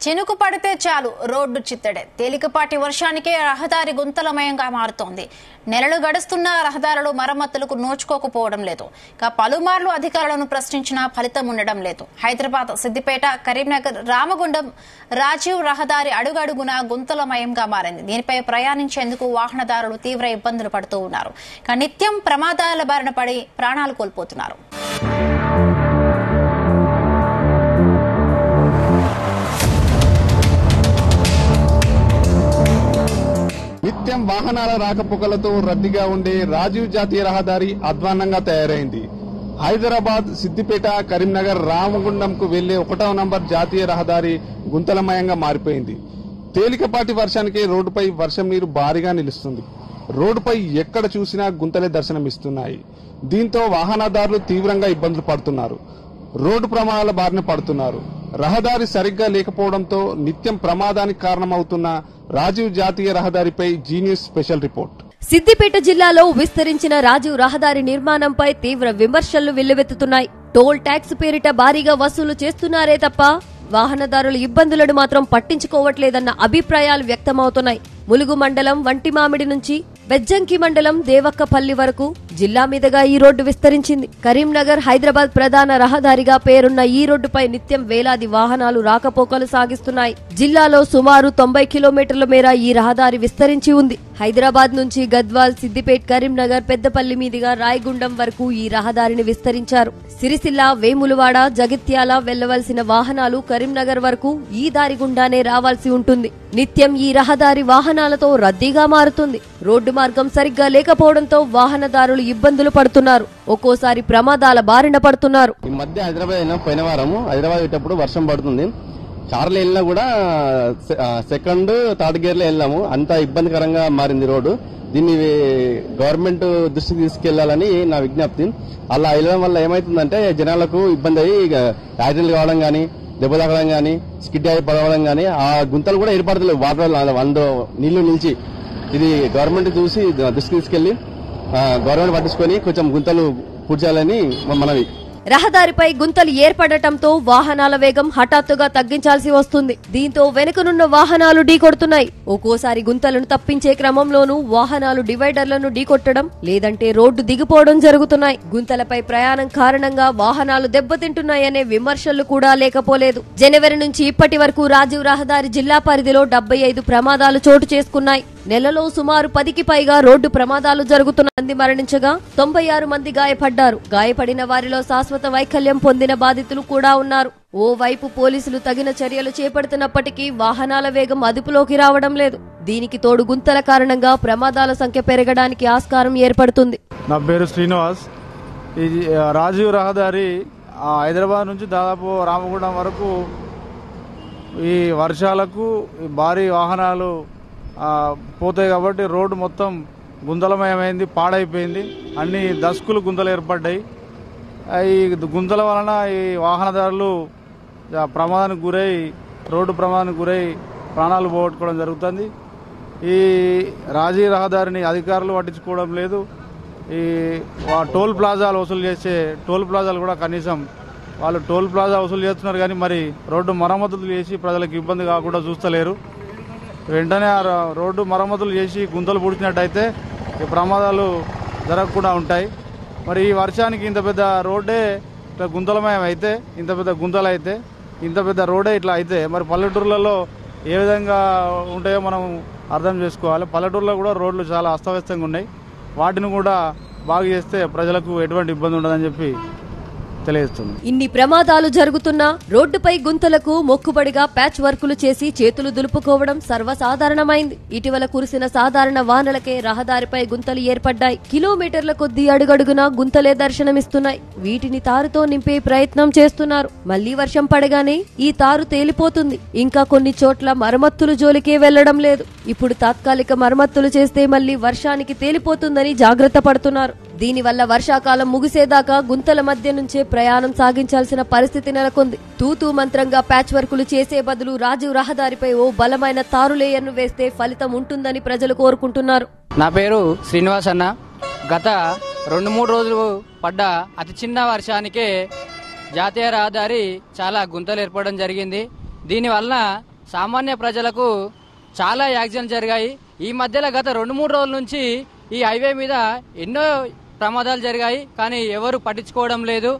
చినుకు పడితే చాలు రోడ్డు చిత్తడే. తేలికపాటి వర్షానికే రహదారి గుంతలమయంగా మారుతోంది. నెలలు గడుస్తున్నా రహదారులు మరమ్మతులకు నోచుకోకపోవడం లేదు. ఇక పలుమార్లు అధికారులను ప్రశ్నించినా ఫలితం ఉండడం లేదు. హైదరాబాద్, సిద్దిపేట, కరీంనగర్, రామగుండం రాజీవ్ రహదారి అడుగడుగునా గుంతలమయంగా మారింది. దీనిపై ప్రయాణించేందుకు వాహనదారులు తీవ్ర ఇబ్బందులు పడుతూ ఉన్నారు. ఇక నిత్యం ప్రమాదాల బారిన పడి ప్రాణాలు కోల్పోతున్నారు. నిత్యం వాహనాల రాకపోకలతో రద్దీగా ఉండే రాజీవ్ జాతీయ రహదారి అధ్వాన్నంగా తయారైంది. హైదరాబాద్, సిద్దిపేట, కరీంనగర్, రామగుండంకు వెళ్లే 1వ నంబర్ జాతీయ రహదారి గుంతలమయంగా మారిపోయింది. తేలికపాటి వర్షానికి రోడ్డుపై వర్షం నీరు భారీగా నిలుస్తుంది. రోడ్డుపై ఎక్కడ చూసినా గుంతలే దర్శనమిస్తున్నాయి. దీంతో వాహనదారులు తీవ్రంగా ఇబ్బందులు పడుతున్నారు. రోడ్డు ప్రమాదాల బారిన పడుతున్నారు. రహదారి సరిగ్గా లేకపోవడంతో నిత్యం ప్రమాదానికి కారణమవుతున్న రాజీవ్ జాతీయ రహదారిపై జీన్యూస్ స్పెషల్ రిపోర్ట్. సిద్దిపేట జిల్లాలో విస్తరించిన రాజీవ్ రహదారి నిర్మాణంపై తీవ్ర విమర్శలు వెల్లువెత్తుతున్నాయి. టోల్ ట్యాక్స్ పేరిట భారీగా వసూలు చేస్తున్నారే తప్ప వాహనదారుల ఇబ్బందులను మాత్రం పట్టించుకోవట్లేదన్న అభిప్రాయాలు వ్యక్తమవుతున్నాయి. ములుగు మండలం వంటిమామిడి నుంచి బెజ్జంకి మండలం దేవక్కపల్లి వరకు జిల్లా మీదుగా ఈ రోడ్డు విస్తరించింది. కరీంనగర్, హైదరాబాద్ ప్రధాన రహదారిగా పేరున్న ఈ రోడ్డుపై నిత్యం వేలాది వాహనాలు రాకపోకలు సాగిస్తున్నాయి. జిల్లాలో సుమారు 90 కిలోమీటర్ల మేర ఈ రహదారి విస్తరించి ఉంది. హైదరాబాద్ నుంచి గద్వాల్, సిద్దిపేట్, కరీంనగర్, పెద్దపల్లి మీదుగా రాయగుండం వరకు ఈ రహదారిని విస్తరించారు. సిరిసిల్ల, వేములవాడ, జగిత్యాల వెళ్లవలసిన వాహనాలు కరీంనగర్ వరకు ఈ దారి గుండానే రావాల్సి ఉంటుంది. నిత్యం ఈ రహదారి వాహనాలతో రద్దీగా మారుతుంది. రోడ్డు మార్గం సరిగ్గా లేకపోవడంతో వాహనదారులు ఇబ్బందులు పడుతున్నారు. ఒక్కోసారి ప్రమాదాల బారిన పడుతున్నారు. ఈ మధ్య హైదరాబాద్ పోయిన వారం హైదరాబాద్ వెళ్ళేటప్పుడు వర్షం పడుతుంది. కార్లో వెళ్ళినా కూడా సెకండ్, థర్డ్ గేర్ లో వెళ్ళాము. అంత ఇబ్బందికరంగా మారింది రోడ్డు. దీన్ని గవర్నమెంట్ దృష్టికి తీసుకెళ్లాలని నా విజ్ఞప్తి. అలా వెళ్ళడం వల్ల ఏమైతుందంటే జనాలకు ఇబ్బంది అయ్యి యాక్సిడెంట్లు కావడం గానీ, దెబ్బ తాగడం గానీ, స్కిడ్ అయి పడవడం గానీ, ఆ గుంతలు కూడా ఏర్పడతలేవు. వాటర్ అందులో నీళ్లు నిలిచి ఇది గవర్నమెంట్ చూసి దృష్టికి తీసుకెళ్లి గవర్నమెంట్ పట్టించుకొని కొంచెం గుంతలు పూడ్చాలని మనవి. రహదారిపై గుంతలు ఏర్పడటంతో వాహనాల వేగం హఠాత్తుగా తగ్గించాల్సి వస్తుంది. దీంతో వెనుకనున్న వాహనాలు ఢీకొడుతున్నాయి. ఒక్కోసారి గుంతలను తప్పించే క్రమంలోనూ వాహనాలు డివైడర్లను ఢీకొట్టడం, లేదంటే రోడ్డు దిగిపోవడం జరుగుతున్నాయి. గుంతలపై ప్రయాణం కారణంగా వాహనాలు దెబ్బతింటున్నాయనే విమర్శలు కూడా లేకపోలేదు. జనవరి నుంచి ఇప్పటి వరకు రాజీవ్ రహదారి జిల్లా పరిధిలో 75 ప్రమాదాలు చోటు చేసుకున్నాయి. నెలలో సుమారు 10కి పైగా రోడ్డు ప్రమాదాలు జరుగుతున్న మంది మరణించగా 96 మంది గాయపడ్డారు. గాయపడిన వారిలో శాశ్వత వైకల్యం పొందిన బాధితులు కూడా ఉన్నారు. ఓవైపు పోలీసులు తగిన చర్యలు చేపడుతున్నప్పటికీ వాహనాల వేగం అదుపులోకి రావడం లేదు. దీనికి తోడు గుంతల కారణంగా ప్రమాదాల సంఖ్య పెరగడానికి ఆస్కారం ఏర్పడుతుంది. నా పేరు శ్రీనివాస్. ఈ రాజీవ్ రహదారి హైదరాబాద్ నుంచి దాదాపు రామగుండం వరకు ఈ వర్షాలకు భారీ వాహనాలు పోతాయి కాబట్టి రోడ్డు మొత్తం గుంతలమయమైంది, పాడైపోయింది. అన్ని దశకులు గుంతలు ఏర్పడ్డాయి. ఈ గుంతల వలన ఈ వాహనదారులు ప్రమాదానికి గురై, రోడ్డు ప్రమాదానికి గురై ప్రాణాలు పోగొట్టుకోవడం జరుగుతుంది. ఈ రాజీవ్ రహదారిని అధికారులు పట్టించుకోవడం లేదు. ఈ టోల్ ప్లాజాలు వసూలు చేసే టోల్ ప్లాజాలు కూడా కనీసం వాళ్ళు టోల్ ప్లాజా వసూలు చేస్తున్నారు కానీ మరి రోడ్డు మరమ్మతులు చేసి ప్రజలకు ఇబ్బంది కాకుండా చూస్తలేరు. వెంటనే ఆ రోడ్డు మరమ్మతులు చేసి గుంతలు పూడ్చినట్టయితే ఈ ప్రమాదాలు జరగకుండా ఉంటాయి. మరి ఈ వర్షానికి ఇంత పెద్ద రోడ్డే ఇట్లా గుంతలమయం అయితే, ఇంత పెద్ద గుంతలు అయితే, ఇంత పెద్ద రోడ్డే ఇట్లా అయితే మరి పల్లెటూర్లలో ఏ విధంగా ఉంటాయో మనం అర్థం చేసుకోవాలి. పల్లెటూర్లో కూడా రోడ్లు చాలా అస్తవ్యస్తంగా ఉన్నాయి. వాటిని కూడా బాగు చేస్తే ప్రజలకు ఎటువంటి ఇబ్బంది ఉండదని చెప్పి తెలియజేస్తుంది. ఇన్ని ప్రమాదాలు జరుగుతున్నా రోడ్డుపై గుంతలకు మొక్కుబడిగా ప్యాచ్ వర్కులు చేసి చేతులు దులుపుకోవడం సర్వసాధారణమైంది. ఇటీవల కురిసిన సాధారణ వానలకే రహదారిపై గుంతలు ఏర్పడ్డాయి. కిలోమీటర్ల కొద్దీ అడుగడుగునా గుంతలే దర్శనమిస్తున్నాయి. వీటిని తారుతో నింపే ప్రయత్నం చేస్తున్నారు. మళ్లీ వర్షం పడగానే ఈ తారు తేలిపోతుంది. ఇంకా కొన్ని చోట్ల మరమ్మతులు జోలికే వెళ్లడం లేదు. ఇప్పుడు తాత్కాలిక మరమ్మతులు చేస్తే మళ్లీ వర్షానికి తేలిపోతుందని జాగ్రత్త పడుతున్నారు. దీనివల్ల వర్షాకాలం ముగిసేదాకా గుంతల మధ్య నుంచే ప్రయాణం సాగించాల్సిన పరిస్థితి నెలకొంది. తూతూ మంత్రంగా ప్యాచ్ వర్కులు చేసే బదులు రాజీవ్ రహదారిపై ఓ బలమైన తారు లేయర్ను వేస్తే ఫలితం ఉంటుందని ప్రజలు కోరుకుంటున్నారు. నా పేరు శ్రీనివాస్ అన్న. గత 2-3 రోజులు పడ్డ అతి చిన్న వర్షానికే జాతీయ రహదారి చాలా గుంతలు ఏర్పడడం జరిగింది. దీనివల్ల సామాన్య ప్రజలకు చాలా యాక్సిడెంట్ జరిగాయి. ఈ మధ్యలో గత 2-3 రోజుల నుంచి ఈ హైవే మీద ఎన్నో ప్రమాదాలు జరిగాయి, కానీ ఎవరు పట్టించుకోవడం లేదు.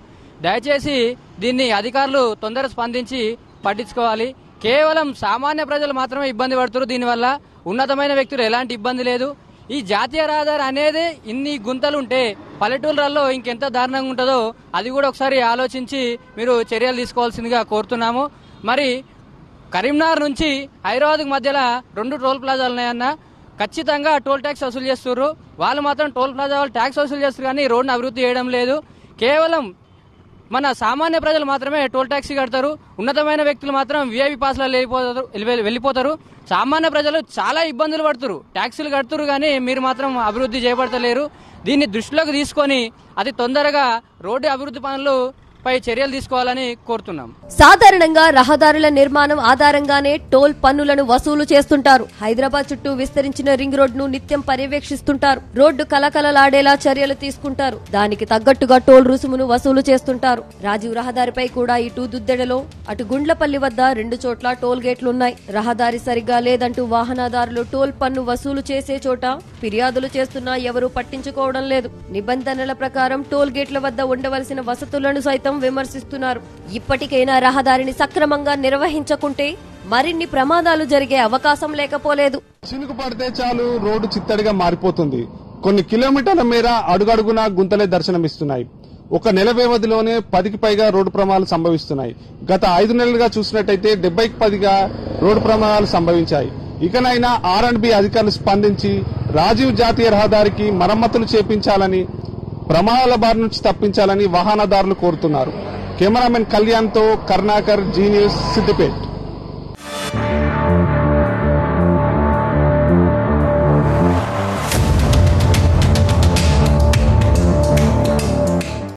దయచేసి దీన్ని అధికారులు తొందరగా స్పందించి పట్టించుకోవాలి. కేవలం సామాన్య ప్రజలు మాత్రమే ఇబ్బంది పడుతున్నారు. దీనివల్ల ఉన్నతమైన వ్యక్తులు ఎలాంటి ఇబ్బంది లేదు. ఈ జాతీయ రహదారి అనేది ఇన్ని గుంతలుంటే పల్లెటూళ్ళల్లో ఇంకెంత దారుణంగా ఉంటుందో అది కూడా ఒకసారి ఆలోచించి మీరు చర్యలు తీసుకోవాల్సిందిగా కోరుతున్నాము. మరి కరీంనగర్ నుంచి హైదరాబాద్ మధ్యలో 2 టోల్ ప్లాజాలు ఉన్నాయన్న, ఖచ్చితంగా టోల్ ట్యాక్స్ వసూలు చేస్తున్నారు. వాళ్ళు మాత్రం టోల్ ప్లాజా వాళ్ళు ట్యాక్స్ వసూలు చేస్తారు, కానీ రోడ్డును అభివృద్ధి చేయడం లేదు. కేవలం మన సామాన్య ప్రజలు మాత్రమే టోల్ ట్యాక్సీ కడతారు. ఉన్నతమైన వ్యక్తులు మాత్రం విఐపి పాస్లలో వెళ్ళిపోతారు. సామాన్య ప్రజలు చాలా ఇబ్బందులు పడుతున్నారు, ట్యాక్సీలు కడుతున్నారు, కానీ మీరు మాత్రం అభివృద్ధి చేపడతలేరు. దీన్ని దృష్టిలోకి తీసుకొని అతి తొందరగా రోడ్డు అభివృద్ధి పనులు పై చర్యలు తీసుకోవాలని కోరుతున్నాం. సాధారణంగా రహదారుల నిర్మాణం ఆధారంగానే టోల్ పన్నులను వసూలు చేస్తుంటారు. హైదరాబాద్ చుట్టూ విస్తరించిన రింగ్ రోడ్డును నిత్యం పర్యవేక్షిస్తుంటారు. రోడ్డు కలకలలాడేలా చర్యలు తీసుకుంటారు. దానికి తగ్గట్టుగా టోల్ రుసుమును వసూలు చేస్తుంటారు. రాజీవ్ రహదారిపై కూడా ఇటు దుద్దెడలో అటు గుండ్లపల్లి వద్ద 2 చోట్ల టోల్ గేట్లున్నాయి. రహదారి సరిగ్గా లేదంటూ వాహనదారులు టోల్ పన్ను వసూలు చేసే చోట ఫిర్యాదులు చేస్తున్నా ఎవరూ పట్టించుకోవడం లేదు. నిబంధనల ప్రకారం టోల్ గేట్ల వద్ద ఉండవలసిన వసతులను సైతం విమర్శిస్తున్నారు. ఇప్పటికైనా రహదారిని సక్రమంగా నిర్వహించకుంటే మరిన్ని ప్రమాదాలు జరిగే అవకాశం లేకపోలేదు. చినుకు పడితే చాలు రోడ్డు చిత్తడిగా మారిపోతుంది. కొన్ని కిలోమీటర్ల మేర అడుగడుగునా గుంతలే దర్శనమిస్తున్నాయి. ఒక నెల వ్యవధిలోనే 10కి పైగా రోడ్డు ప్రమాదాలు సంభవిస్తున్నాయి. గత 5 నెలలుగా చూసినట్టయితే 70కి పైగా రోడ్డు ప్రమాదాలు సంభవించాయి. ఇకనైనా R&B అధికారులు స్పందించి రాజీవ్ జాతీయ రహదారికి మరమ్మతులు చేపించాలని, ప్రమాదాల బారి నుంచి తప్పించాలని వాహనదారులు కోరుతున్నారు. కెమెరామెన్ కళ్యాణ్తో కరుణాకర్, జీ న్యూస్, సిద్దిపేట.